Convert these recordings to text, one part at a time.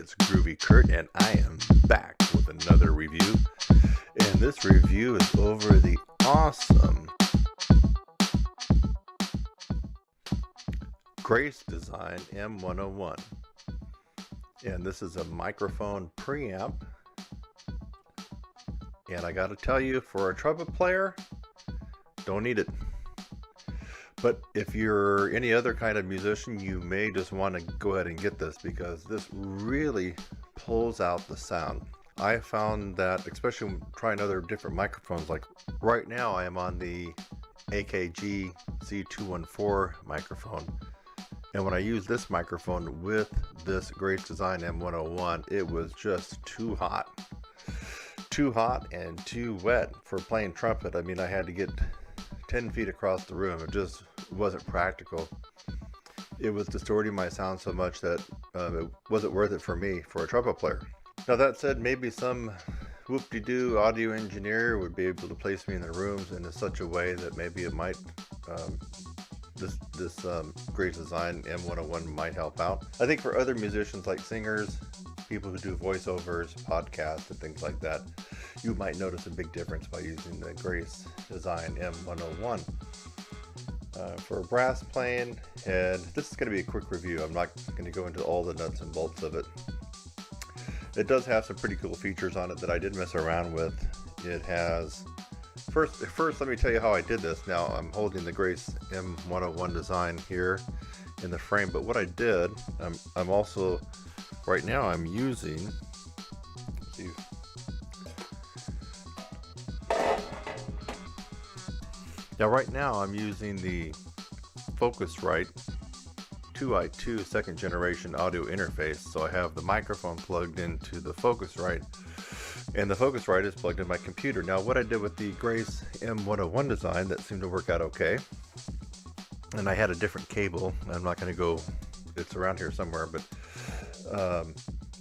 it's Groovy Kurt, and I am back with another review. And this review is over the awesome Grace Design M101. And this is a microphone preamp. And I gotta tell you, for a trumpet player, don't need it. But if you're any other kind of musician, you may just want to go ahead and get this, because this really pulls out the sound. I found that, especially when trying other different microphones, like right now I am on the AKG C214 microphone. And when I use this microphone with this Grace Design M101, it was just too hot. Too hot and too wet for playing trumpet. I mean, I had to get 10 feet across the room. It just wasn't practical. It was distorting my sound so much that it wasn't worth it for me for a trumpet player. Now that said, maybe some whoop-de-doo audio engineer would be able to place me in the rooms in such a way that maybe it might this Grace Design M101 might help out. I think for other musicians like singers, people who do voiceovers, podcasts, and things like that, you might notice a big difference by using the Grace Design M101. For brass playing, and this is going to be a quick review. I'm not going to go into all the nuts and bolts of it. It does have some pretty cool features on it that I did mess around with. It has, first let me tell you how I did this. Now I'm holding the Grace M101 design here in the frame, but what I did, I'm also, right now I'm using, let's see, now right now I'm using the Focusrite 2i2 second generation audio interface. So I have the microphone plugged into the Focusrite, and the Focusrite is plugged in my computer. Now what I did with the Grace M101 design that seemed to work out okay, and I had a different cable. I'm not going to go, it's around here somewhere, but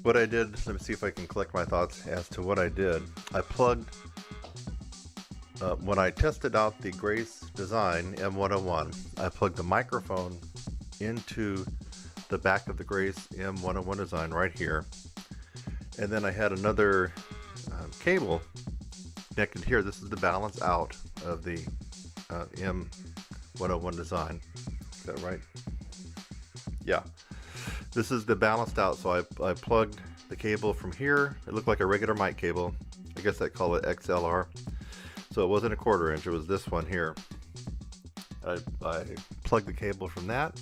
what I did, let me see if I can collect my thoughts as to what I did. I plugged, when I tested out the Grace Design M101, I plugged the microphone into the back of the Grace M101 design right here, and then I had another cable connected here. This is the balance out of the M101 design. Is that right? Yeah. This is the balanced out, so I plugged the cable from here. It looked like a regular mic cable. I guess I call it XLR. So it wasn't a 1/4 inch, it was this one here. I plugged the cable from that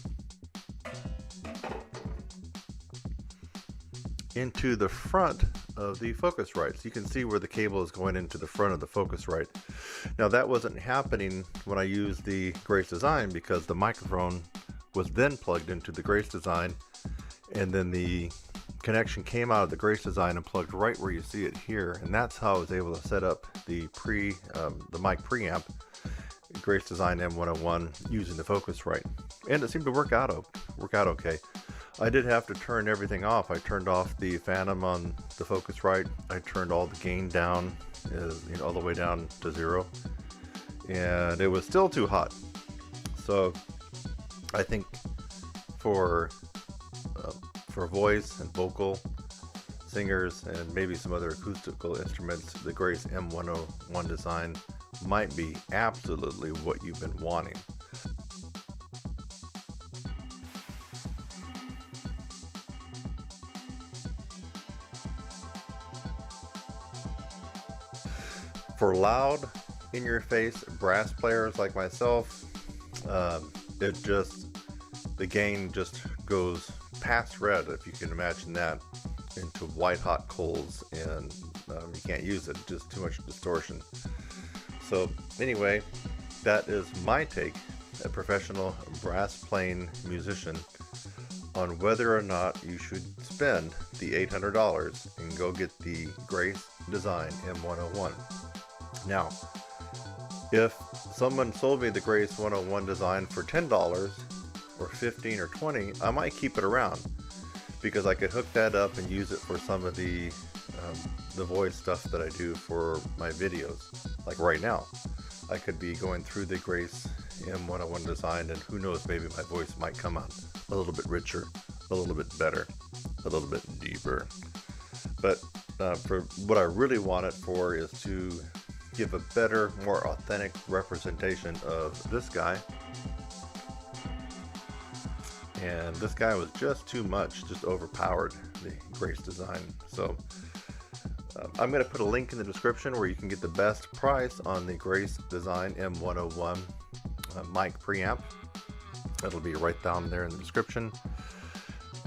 into the front of the Focusrite. So you can see where the cable is going into the front of the Focusrite. Now that wasn't happening when I used the Grace Design, because the microphone was then plugged into the Grace Design, and then the connection came out of the Grace Design and plugged right where you see it here, and that's how I was able to set up the mic preamp Grace Design M101 using the Focusrite, and it seemed to work out okay. I did have to turn everything off. I turned off the phantom on the Focusrite. I turned all the gain down, all the way down to 0, and it was still too hot. So I think for voice and vocal singers and maybe some other acoustical instruments, the Grace M101 design might be absolutely what you've been wanting. For loud, in-your-face brass players like myself, the gain just goes past red, if you can imagine that, into white hot coals, and you can't use it, just too much distortion. So anyway, that is my take, a professional brass playing musician, on whether or not you should spend the $800 and go get the Grace Design M101. Now, if someone sold me the Grace 101 design for $10 or $15 or $20, I might keep it around, because I could hook that up and use it for some of the voice stuff that I do for my videos. Like right now, I could be going through the Grace M101 design, and who knows, maybe my voice might come out a little bit richer, a little bit better. a little bit deeper. But for what I really want it for is to give a better, more authentic representation of this guy. And this guy was just too much, just overpowered the Grace design. So I'm going to put a link in the description where you can get the best price on the Grace DESIGN M101 mic preamp. It'll be right down there in the description.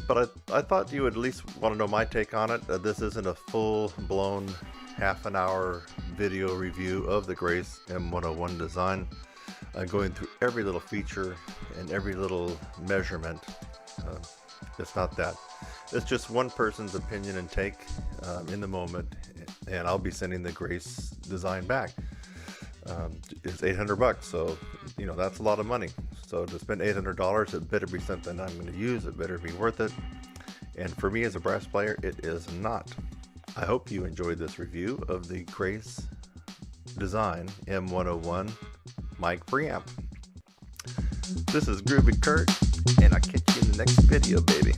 But I thought you would at least want to know my take on it. This isn't a full-blown half-an-hour video review of the Grace M101 design. Going through every little feature and every little measurement. It's not that. It's just one person's opinion and take in the moment, and I'll be sending the Grace design back. It's $800, so you know that's a lot of money. So to spend $800, it better be something I'm going to use. It better be worth it. And for me as a brass player, it is not. I hope you enjoyed this review of the Grace DESIGN M101 mic preamp. This is Groovy Kurt, and I'll catch you in the next video, baby.